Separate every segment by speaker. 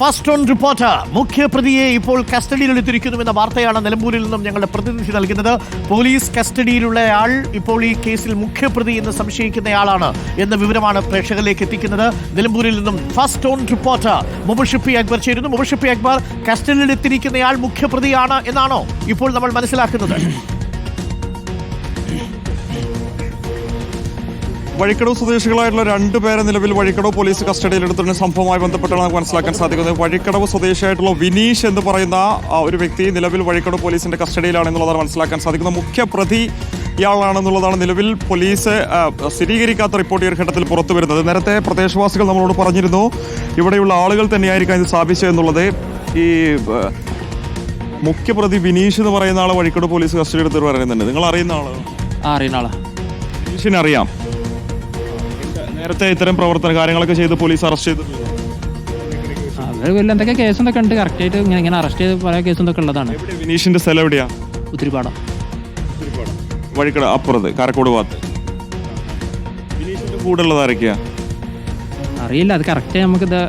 Speaker 1: First on reporter മുഖ്യപ്രതിയെ ഇപ്പോൾ കസ്റ്റഡിയിലെടുത്തിരിക്കുന്നുവെന്ന വാർത്തയാണ് നിലമ്പൂരിൽ നിന്നും ഞങ്ങളുടെ പ്രതിനിധി നൽകുന്നത്. പോലീസ് കസ്റ്റഡിയിലുള്ളയാൾ ഇപ്പോൾ ഈ കേസിൽ മുഖ്യപ്രതി എന്ന് സംശയിക്കുന്നയാളാണ് എന്ന വിവരമാണ് പ്രേക്ഷകരിലേക്ക് എത്തിക്കുന്നത്. നിലമ്പൂരിൽ നിന്നും first on reporter Mubashir Akbar ചേരുന്നു. മുബഷിർ അക്ബർ, കസ്റ്റഡിയിലെടുത്തിരിക്കുന്നയാൾ മുഖ്യപ്രതിയാണ് എന്നാണോ ഇപ്പോൾ നമ്മൾ മനസ്സിലാക്കുന്നത്?
Speaker 2: വഴിക്കടവ് സ്വദേശികളായിട്ടുള്ള രണ്ടുപേരെ നിലവിൽ വഴിക്കടവ് പോലീസ് കസ്റ്റഡിയിലെടുത്തിരുന്ന സംഭവവുമായി ബന്ധപ്പെട്ടാണ് നമുക്ക് മനസ്സിലാക്കാൻ സാധിക്കുന്നത്. വഴിക്കടവ് സ്വദേശിയായിട്ടുള്ള വിനീഷ് എന്ന് പറയുന്ന ഒരു വ്യക്തി നിലവിൽ വഴിക്കടവ് പോലീസിന്റെ കസ്റ്റഡിയിലാണെന്നുള്ളതാണ് മനസ്സിലാക്കാൻ സാധിക്കുന്നത്. മുഖ്യപ്രതി ഇയാളാണെന്നുള്ളതാണ് നിലവിൽ പോലീസ് സ്ഥിരീകരിക്കാത്ത റിപ്പോർട്ട് ഈ ഒരു ഘട്ടത്തിൽ പുറത്തു വരുന്നത്. നേരത്തെ പ്രദേശവാസികൾ നമ്മളോട് പറഞ്ഞിരുന്നു ഇവിടെയുള്ള ആളുകൾ തന്നെയായിരിക്കാം ഇത് സ്ഥാപിച്ചത് എന്നുള്ളത്. ഈ മുഖ്യപ്രതി വിനീഷ് എന്ന് പറയുന്ന ആളെ വഴിക്കടവ് പോലീസ് കസ്റ്റഡി എടുത്തിട്ട് പറയുന്നുണ്ട്. നിങ്ങൾ അറിയുന്ന ആളാണ്? വിനീഷിനെ അറിയാം. നേരത്തെ ഇത്തരം പ്രവർത്തന കാര്യങ്ങളൊക്കെ ചെയ്ത് പോലീസ് അറസ്റ്റ് ചെയ്തു.
Speaker 3: എന്തൊക്കെ കേസ് എന്തൊക്കെ ഉണ്ട് കറക്റ്റായിട്ട് ഇങ്ങനെ അറസ്റ്റ് ചെയ്ത് പല കേസ് എന്തൊക്കെ ഉള്ളതാണ്.
Speaker 2: വിനീഷിന്റെ സ്ഥലം എവിടെയാ?
Speaker 3: ഉത്തിരിപ്പാടം
Speaker 2: വഴിക്കട അപ്പുറത്ത് കാരക്കോട് ഭാഗത്ത്. വിനീഷിന്റെ കൂടെ ഉള്ളത് ആരൊക്കെയാ
Speaker 3: അറിയില്ല. അത് കറക്റ്റ് നമുക്ക് ഇത്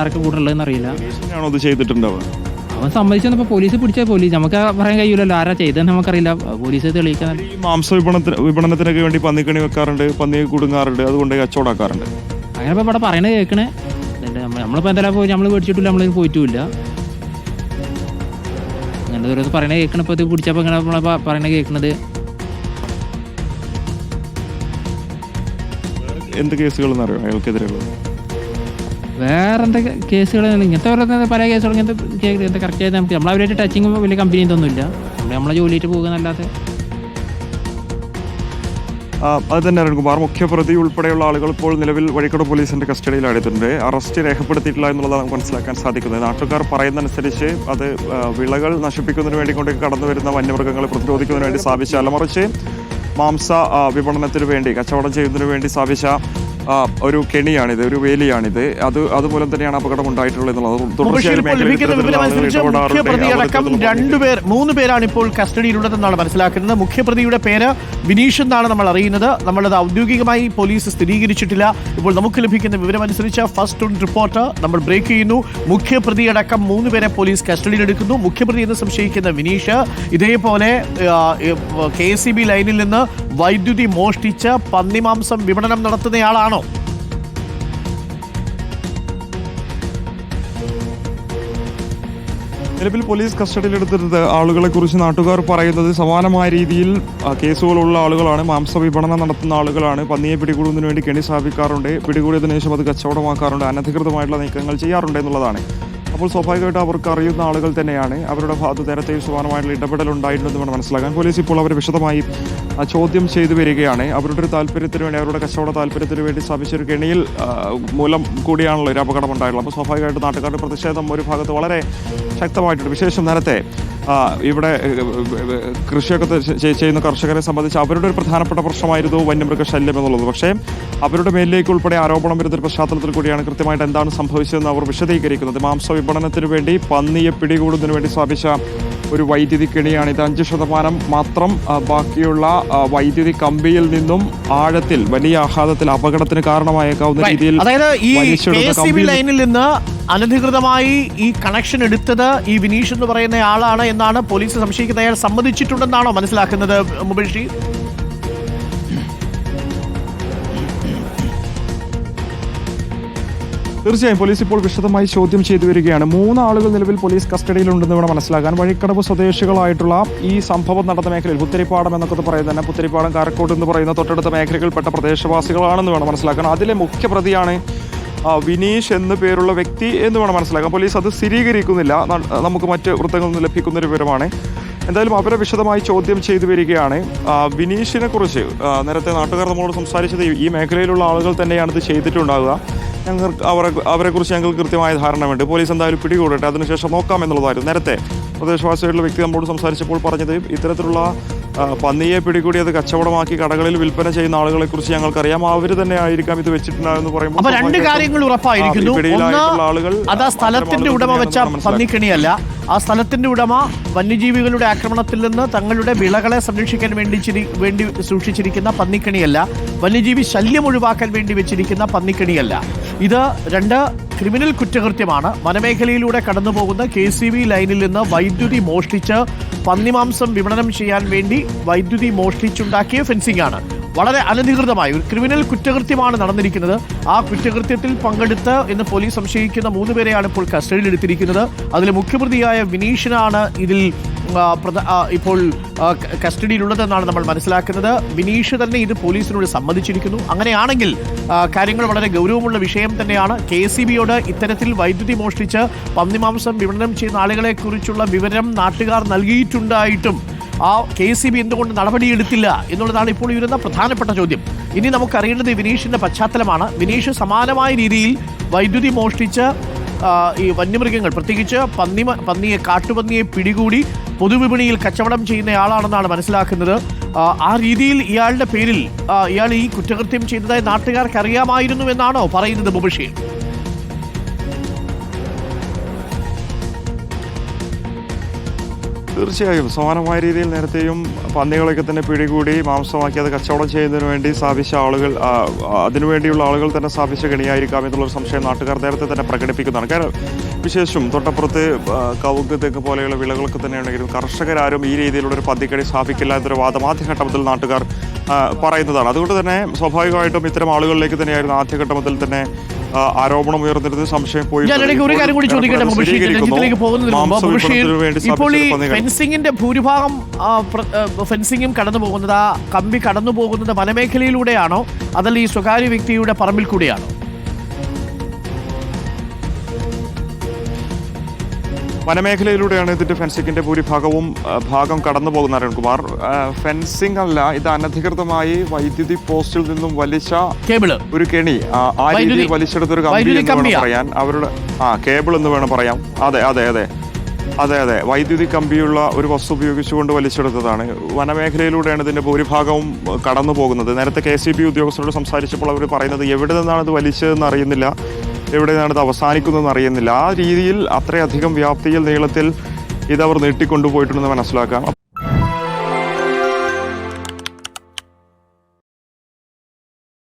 Speaker 3: ആരൊക്കെ കൂടെ ഉള്ളതെന്ന് അറിയില്ല.
Speaker 2: വിനീഷിനാണോ ഇത് ചെയ്തിട്ടുണ്ടാവുക?
Speaker 3: അവൻ സമ്മതിച്ചപ്പോ പോലീസ് പിടിച്ച പോലീസ് നമുക്ക് പറയാൻ കഴിയൂലല്ലോ ആരാ ചെയ്തെന്ന് നമുക്കറിയില്ല. പോലീസ് തെളിയിക്കാൻ
Speaker 2: ഈ മാംസ വിപണനത്തിനൊക്കെ വേണ്ടി പന്നിക്കണി വെക്കാറുണ്ട്, പന്നി കുടുങ്ങാറുണ്ട്, അതുകൊണ്ട് കച്ചവടാക്കാറുണ്ട്.
Speaker 3: അങ്ങനെ ഇപ്പൊ ഇവിടെ പറയണത് കേൾക്കണേ. നമ്മളിപ്പോ എന്തായാലും പോയി നമ്മൾ മേടിച്ചിട്ടില്ല, നമ്മൾ പോയിട്ടുമില്ല. അങ്ങനത്തെ ഓരോ പറയണത് കേൾക്കണ. ഇപ്പൊ ഇത് പിടിച്ചപ്പോ ഇങ്ങനെ നമ്മളെ പറയണത് കേൾക്കണത്.
Speaker 2: എന്ത് കേസുകളെന്ന് അറിയാം അയാൾക്കെതിരെയുള്ളത്?
Speaker 3: വേറെ എന്തൊക്കെ കേസുകൾ ഇങ്ങനത്തെ പല കേസുകൾ ഇങ്ങനത്തെ കറക്റ്റ് ആയിട്ട് നമുക്ക് നമ്മളവരായിട്ട് ടച്ചിങ് വലിയ കമ്പനി ഇതൊന്നുമില്ല. നമ്മളെ ജോലിയിട്ട് പോകുന്നല്ലാതെ.
Speaker 2: അത് തന്നെ അരുൺകുമാർ, മുഖ്യപ്രതി ഉൾപ്പെടെയുള്ള ആളുകൾ ഇപ്പോൾ നിലവിൽ വഴിക്കടവ് പോലീസിന്റെ കസ്റ്റഡിയിലായിട്ടുണ്ട്. അറസ്റ്റ് രേഖപ്പെടുത്തിയിട്ടില്ല എന്നുള്ളതാണ് നമുക്ക് മനസ്സിലാക്കാൻ സാധിക്കുന്നത്. നാട്ടുകാർ പറയുന്നതനുസരിച്ച് അത് വിളകൾ നശിപ്പിക്കുന്നതിന് വേണ്ടി കൊണ്ട് കടന്നു വരുന്ന വന്യമൃഗങ്ങളെ പ്രതിരോധിക്കുന്നതിന് വേണ്ടി സ്ഥാപിച്ചല്ല, മറിച്ച് മാംസ വിപണനത്തിന് വേണ്ടി കച്ചവടം ചെയ്യുന്നതിന് വേണ്ടി സ്ഥാപിച്ച ഒരു കെണിയാണിത്, ഒരു വേലിയാണിത്. അതുപോലെ തന്നെയാണ് അപകടം ഉണ്ടായിട്ടുള്ളത്
Speaker 1: എന്നുള്ളത്. മൂന്ന് പേരാണ് ഇപ്പോൾ കസ്റ്റഡിയിലുള്ളതെന്നാണ് മനസ്സിലാക്കുന്നത്. മുഖ്യപ്രതിയുടെ പേര് വിനീഷ് എന്നാണ് നമ്മൾ അറിയുന്നത്. നമ്മളത് ഔദ്യോഗികമായി പോലീസ് സ്ഥിരീകരിച്ചിട്ടില്ല. ഇപ്പോൾ നമുക്ക് ലഭിക്കുന്ന വിവരമനുസരിച്ച് ഫസ്റ്റ് ഓൺ റിപ്പോർട്ടർ നമ്മൾ ബ്രേക്ക് ചെയ്യുന്നു. മുഖ്യപ്രതിയടക്കം 3 പേരെ പോലീസ് കസ്റ്റഡിയിലെടുക്കുന്നു. മുഖ്യപ്രതി എന്ന് സംശയിക്കുന്ന വിനീഷ് ഇതേപോലെ KCB ലൈനിൽ നിന്ന് വൈദ്യുതി മോഷ്ടിച്ച് പന്നിമാംസം വിപണനം നടത്തുന്നയാളാണോ?
Speaker 2: നിലവിൽ പോലീസ് കസ്റ്റഡിയിലെടുത്തിരുന്നത് ആളുകളെ കുറിച്ച് നാട്ടുകാർ പറയുന്നത് സമാനമായ രീതിയിൽ കേസുകളുള്ള ആളുകളാണ്. മാംസ വിപണനം നടത്തുന്ന ആളുകളാണ്. പന്നിയെ പിടികൂടുന്നതിന് വേണ്ടി കെണി സ്ഥാപിക്കാറുണ്ട്, പിടികൂടിയതിനു ശേഷം അത് കച്ചവടമാക്കാറുണ്ട്, അനധികൃതമായിട്ടുള്ള നീക്കങ്ങൾ ചെയ്യാറുണ്ട് എന്നുള്ളതാണ്. അപ്പോൾ സ്വാഭാവികമായിട്ടും അവർക്ക് അറിയുന്ന ആളുകൾ തന്നെയാണ്. അവരുടെ ഭാഗത്ത് നേരത്തെയും സമാനമായിട്ടുള്ള ഇടപെടൽ ഉണ്ടായിട്ടുണ്ടെന്ന് വേണം മനസ്സിലാക്കാൻ. പോലീസ് ഇപ്പോൾ അവരെ വിശദമായി ചോദ്യം ചെയ്തു വരികയാണ്. അവരുടെ ഒരു താല്പര്യത്തിന് വേണ്ടി, അവരുടെ കച്ചവട താല്പര്യത്തിന് വേണ്ടി സ്ഥാപിച്ചൊരു കെണിയിൽ മൂലം കൂടിയാണല്ലോ ഒരു അപകടം ഉണ്ടായിട്ടുള്ളത്. അപ്പോൾ സ്വാഭാവികമായിട്ടും നാട്ടുകാരുടെ പ്രതിഷേധം ഒരു ഭാഗത്ത് വളരെ ശക്തമായിട്ടുണ്ട്. വിശേഷം നേരത്തെ ഇവിടെ കൃഷിയൊക്കെ ചെയ്യുന്ന കർഷകരെ സംബന്ധിച്ച് അവരുടെ ഒരു പ്രധാനപ്പെട്ട പ്രശ്നമായിരുന്നു വന്യമൃഗ ശല്യം എന്നുള്ളത്. പക്ഷേ അവരുടെ മേലിലേക്ക് ഉൾപ്പെടെ ആരോപണം വരുന്ന പശ്ചാത്തലത്തിൽ കൂടിയാണ് കൃത്യമായിട്ട് എന്താണ് സംഭവിച്ചതെന്ന് അവർ വിശദീകരിക്കുന്നത്. മാംസ വിപണനത്തിന് വേണ്ടി പന്നിയെ പിടികൂടുന്നതിന് വേണ്ടി സ്ഥാപിച്ച ഒരു വൈദ്യുതി കെണിയാണ് ഇത്. 5% മാത്രം ബാക്കിയുള്ള വൈദ്യുതി കമ്പിയിൽ നിന്നും ആഴത്തിൽ വലിയ ആഘാതത്തിൽ അപകടത്തിന് കാരണമായേക്കാവുന്ന രീതിയിൽ,
Speaker 1: അതായത് ഈ KCB ലൈനിൽ നിന്ന് അനധികൃതമായി ഈ കണക്ഷൻ എടുത്തത് ഈ വിനീഷ് എന്ന് പറയുന്ന ആളാണ് എന്നാണ് പോലീസ് സംശയിക്കുന്നത്. അയാൾ സമ്മതിച്ചിട്ടുണ്ടെന്നാണോ മനസ്സിലാക്കുന്നത് മുബഷിർ?
Speaker 2: തീർച്ചയായും പോലീസ് ഇപ്പോൾ വിശദമായി ചോദ്യം ചെയ്തു വരികയാണ്. 3 ആളുകൾ നിലവിൽ പോലീസ് കസ്റ്റഡിയിലുണ്ടെന്ന് വേണം മനസ്സിലാക്കാൻ. വഴിക്കടവ് സ്വദേശികളായിട്ടുള്ള ഈ സംഭവം നടന്ന മേഖലയിൽ പുത്തരിപ്പാടം എന്നൊക്കെ പറയുന്നത് തന്നെ, പുത്തരിപ്പാടം കാരക്കോട് എന്ന് പറയുന്ന തൊട്ടടുത്ത മേഖലകളിൽപ്പെട്ട പ്രദേശവാസികളാണെന്ന് വേണം മനസ്സിലാക്കാൻ. അതിലെ മുഖ്യപ്രതിയാണ് വിനീഷ് എന്ന് പേരുള്ള വ്യക്തി എന്ന് വേണം മനസ്സിലാക്കാൻ. പോലീസ് അത് സ്ഥിരീകരിക്കുന്നില്ല, നമുക്ക് മറ്റ് വൃത്തങ്ങളിൽ നിന്ന് ലഭിക്കുന്നൊരു വിവരമാണ്. എന്തായാലും അവരെ വിശദമായി ചോദ്യം ചെയ്തു വരികയാണ്. വിനീഷിനെ കുറിച്ച് നേരത്തെ നാട്ടുകാർ നമ്മളോട് സംസാരിച്ചത് ഈ മേഖലയിലുള്ള ആളുകൾ തന്നെയാണ് ഇത് ചെയ്തിട്ടുണ്ടാകുക. അവരെക്കുറിച്ച് ഞങ്ങൾക്ക് കൃത്യമായ ധാരണയുണ്ട്. പോലീസ് എന്തായാലും പിടികൂടട്ടെ, അതിനുശേഷം നോക്കാം എന്നുള്ളതായിരുന്നു നേരത്തെ പ്രദേശവാസികളുടെ വ്യക്തി നമ്മളോട് സംസാരിച്ചപ്പോൾ പറഞ്ഞത്. ഇത്തരത്തിലുള്ള പന്നിയെ പിടികൂടിയത് കച്ചവടമാക്കി കടകളിൽ വിൽപ്പന ചെയ്യുന്ന ആളുകളെ കുറിച്ച് ഞങ്ങൾക്കറിയാം, അവർ തന്നെ ആയിരിക്കാം ഇത് വെച്ചിട്ടുണ്ടാകുമെന്ന് പറയുമ്പോൾ
Speaker 1: 2 കാര്യങ്ങൾ ഉറപ്പായിരിക്കുന്നു. അത് ആ സ്ഥലത്തിന്റെ ഉടമ വെച്ച പന്നിക്കണിയല്ല. ആ സ്ഥലത്തിന്റെ ഉടമ വന്യജീവികളുടെ ആക്രമണത്തിൽ നിന്ന് തങ്ങളുടെ വിളകളെ സംരക്ഷിക്കാൻ വേണ്ടി സൂക്ഷിച്ചിരിക്കുന്ന പന്നിക്കണിയല്ല. വന്യജീവി ശല്യം ഒഴിവാക്കാൻ വേണ്ടി വെച്ചിരിക്കുന്ന പന്നിക്കണിയല്ല. ഇത് 2 ക്രിമിനൽ കുറ്റകൃത്യമാണ്. വനമേഖലയിലൂടെ കടന്നുപോകുന്ന KCB ലൈനിൽ നിന്ന് വൈദ്യുതി മോഷ്ടിച്ച് പന്നിമാംസം വിപണനം ചെയ്യാൻ വേണ്ടി വൈദ്യുതി മോഷ്ടിച്ചുണ്ടാക്കിയ ഫെൻസിംഗ് ആണ്. വളരെ അനധികൃതമായ ഒരു ക്രിമിനൽ കുറ്റകൃത്യമാണ് നടന്നിരിക്കുന്നത്. ആ കുറ്റകൃത്യത്തിൽ പങ്കെടുത്ത് എന്ന് പോലീസ് സംശയിക്കുന്ന 3 പേരെയാണ് ഇപ്പോൾ കസ്റ്റഡിയിലെടുത്തിരിക്കുന്നത്. അതിൽ മുഖ്യപ്രതിയായ വിനീഷിനാണ് ഇതിൽ ഇപ്പോൾ കസ്റ്റഡിയിലുള്ളതെന്നാണ് നമ്മൾ മനസ്സിലാക്കുന്നത്. വിനീഷ് തന്നെ ഇത് പോലീസിനോട് സമ്മതിച്ചിരിക്കുന്നു. അങ്ങനെയാണെങ്കിൽ കാര്യങ്ങൾ വളരെ ഗൗരവമുള്ള വിഷയം തന്നെയാണ്. KCBയോട് ഇത്തരത്തിൽ വൈദ്യുതി മോഷ്ടിച്ച് പന്നിമാംസം വിപണനം ചെയ്യുന്ന ആളുകളെ കുറിച്ചുള്ള വിവരം നാട്ടുകാർ നൽകിയിട്ടുണ്ടായിട്ടും ആ KCB എന്തുകൊണ്ട് നടപടിയെടുത്തില്ല എന്നുള്ളതാണ് ഇപ്പോൾ ഉയരുന്ന പ്രധാനപ്പെട്ട ചോദ്യം. ഇനി നമുക്കറിയേണ്ടത് വിനീഷിന്റെ പശ്ചാത്തലമാണ്. വിനീഷ് സമാനമായ രീതിയിൽ വൈദ്യുതി മോഷ്ടിച്ച് ഈ വന്യമൃഗങ്ങൾ, പ്രത്യേകിച്ച് കാട്ടുപന്നിയെ പിടികൂടി പൊതുവിപണിയിൽ കച്ചവടം ചെയ്യുന്നയാളാണെന്നാണ് മനസ്സിലാക്കുന്നത്. ആ രീതിയിൽ ഇയാളുടെ പേരിൽ ഇയാൾ ഈ കുറ്റകൃത്യം ചെയ്തതായി നാട്ടുകാർക്ക് അറിയാമായിരുന്നു എന്നാണോ പറയുന്നത് മുബഷീർ?
Speaker 2: തീർച്ചയായും സമാനമായ രീതിയിൽ നേരത്തെയും പന്നികളൊക്കെ തന്നെ പിടികൂടി മാംസമാക്കി അത് കച്ചവടം ചെയ്യുന്നതിന് വേണ്ടി സ്ഥാപിച്ച ആളുകൾ, അതിനുവേണ്ടിയുള്ള ആളുകൾ തന്നെ സ്ഥാപിച്ച കെണിയായിരിക്കാം എന്നുള്ളൊരു സംശയം നാട്ടുകാർ നേരത്തെ തന്നെ പ്രകടിപ്പിക്കുന്നതാണ്. കാരണം വിശേഷം തൊട്ടപ്പുറത്ത് കവുങ്ങ്, തെങ്ങ് പോലെയുള്ള വിളകളൊക്കെ തന്നെയാണെങ്കിലും കർഷകരാരും ഈ രീതിയിലുള്ള ഒരു പന്നിക്കണി സ്ഥാപിക്കില്ല എന്നൊരു വാദം ആദ്യഘട്ടത്തിൽ നാട്ടുകാർ പറയുന്നതാണ്. അതുകൊണ്ട് തന്നെ സ്വാഭാവികമായിട്ടും ഇത്തരം ആളുകളിലേക്ക് തന്നെയായിരുന്നു ആദ്യഘട്ടത്തിൽ തന്നെ ആരോപണം ഉയർന്നിരുന്നത്. സംശയം പോയി
Speaker 1: ഒരു കാര്യം കൂടി ചോദിക്കട്ടെ മുബഷീർ, രഞ്ജിത്തിലേക്ക് പോകുന്നതിന് മുമ്പ് മുബഷീർ, ഇപ്പോൾ ഈ ഫെൻസിംഗിന്റെ ഭൂരിഭാഗം ഫെൻസിംഗും കടന്നു പോകുന്നത്, ആ കമ്പി കടന്നു പോകുന്നത് വനമേഖലയിലൂടെയാണോ അതല്ല ഈ സ്വകാര്യ വ്യക്തിയുടെ പറമ്പിൽ കൂടെയാണോ?
Speaker 2: വനമേഖലയിലൂടെയാണ് ഇതിന്റെ ഫെൻസിങ്ങിന്റെ ഭൂരിഭാഗവും ഭാഗം കടന്നു പോകുന്ന അരുൺകുമാർ. ഫെൻസിംഗ് അല്ല, ഇത് അനധികൃതമായി വൈദ്യുതി പോസ്റ്റിൽ നിന്നും വലിച്ച കേബിള്, ഒരു കെണി, ആ രീതിയിൽ വലിച്ചെടുത്തൊരു കമ്പി എന്ന് വേണം പറയാൻ. അവരുടെ കേബിൾ എന്ന് വേണം പറയാം. അതെ അതെ അതെ അതെ അതെ വൈദ്യുതി കമ്പിയുള്ള ഒരു വസ്തു ഉപയോഗിച്ചുകൊണ്ട് വലിച്ചെടുത്തതാണ്. വനമേഖലയിലൂടെയാണ് ഇതിന്റെ ഭൂരിഭാഗവും കടന്നു പോകുന്നത്. നേരത്തെ KCB ഉദ്യോഗസ്ഥരോട് സംസാരിച്ചപ്പോൾ അവർ പറയുന്നത് എവിടെ നിന്നാണ് ഇത് വലിച്ചതെന്ന് അറിയുന്നില്ല, എവിടെയാണ് ഇത് അവസാനിക്കുന്നതെന്ന് അറിയുന്നില്ല. ആ രീതിയിൽ അത്രയധികം വ്യാപ്തിയിൽ നീളത്തിൽ ഇതവർ നീട്ടിക്കൊണ്ടുപോയിട്ടുണ്ടെന്ന് മനസ്സിലാക്കാം.